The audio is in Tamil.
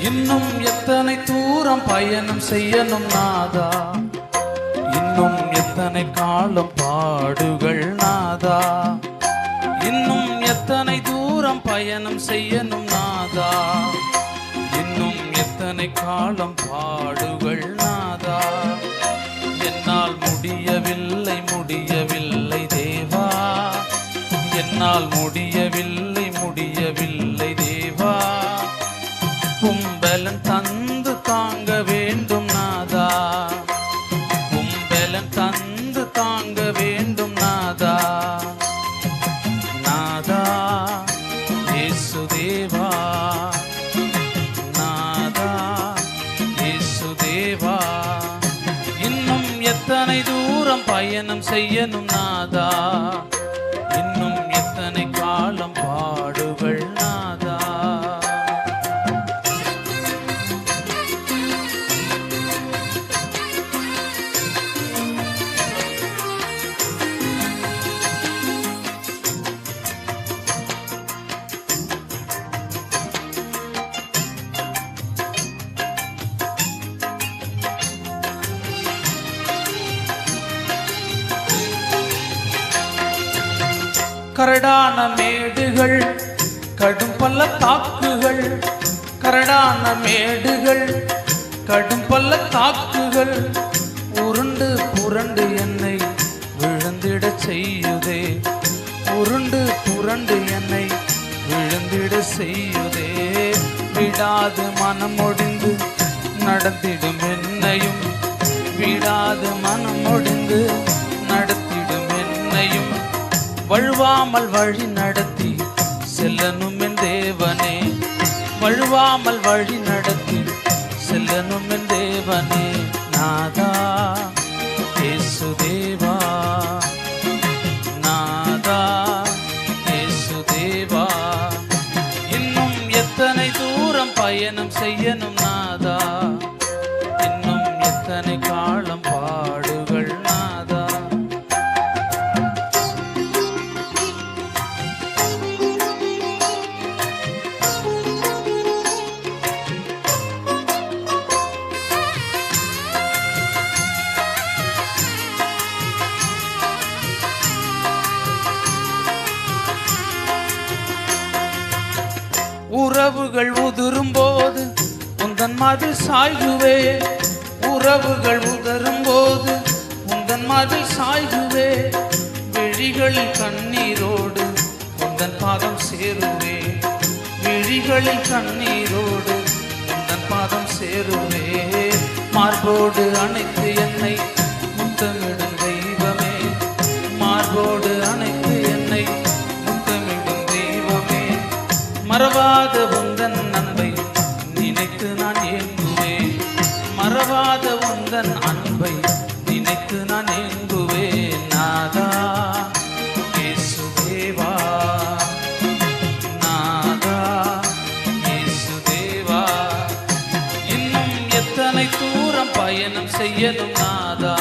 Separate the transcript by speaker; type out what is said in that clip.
Speaker 1: இன்னும் எத்தனை தூரம் பயணம் செய்யணும் நாதா, இன்னும் எத்தனை காலம் பாடுகள் நாதா, இன்னும் எத்தனை தூரம் பயணம் செய்யணும் நாதா, இன்னும் எத்தனை காலம் பாடுகள் நாதா. என்னால் முடியவில்லை முடியவில்லை தேவா, என்னால் முடியவில்லை முடியவில்லை தேவா. உம்பலன் தந்து தாங்க வேண்டும் நாதா, உம்பலன் தந்து தாங்க வேண்டும் நாதா. நாதா இயேசுதேவா, நாதா இயேசுதேவா. இன்னும் எத்தனை தூரம் பயணம் செய்யணும் நாதா, இன்னும் எத்தனை காலம் பாடுகள் நாதா. கரடான மேடுகள் கடும் பள்ளத்தாக்குகள், கரடான மேடுகள் கடும் பள்ளத்தாக்குகள் உருண்டு புரண்டு என்னை விழுந்திட செய்யுதே, உருண்டு புரண்டு என்னை விழுந்திட செய்யுதே. விடாது மனம் ஒடிந்து நடத்திடும் என்னையும், விடாது மனம் ஒடிந்து நடத்திடும் என்னையும். வழுவாமல் வழி நடத்தி செல்லனும் என் தேவனே, வழுவாமல் வழி நடத்தி செல்லனும் என் தேவனே. நாதா இயேசுதேவா, நாதா இயேசுதேவா. இன்னும் எத்தனை தூரம் பயணம் செய்யணும் நாதா, இன்னும் எத்தனை காலம் பாடுகள் நாதா. உறவுகள் உதிரும் போது உந்தன் மதில் சாய்குவே, உறவுகள் உதிரும் போது உந்தன் மதில் சாய்குவே. விழிகளில் கண்ணீரோடு உந்தன் பாதம் சேருவே, விழிகளில் கண்ணீரோடு உந்தன் பாதம் சேருவே. மார்போடு அணைத்து என்னை முத்தமிடும் தெய்வமே, மார்போடு அணைத்து என்னை முத்தமிடும் தெய்வமே. மறவாத உந்தன் அன்பை நினைத்து நான் ஏங்குவேன், மறவாத உந்தன் அன்பை நினைத்து நான் ஏங்குவேன். நாதா இயேசுதேவா, நாதா இயேசுதேவா. இன்னும் எத்தனை தூரம் பயணம் செய்யணும் நாதா,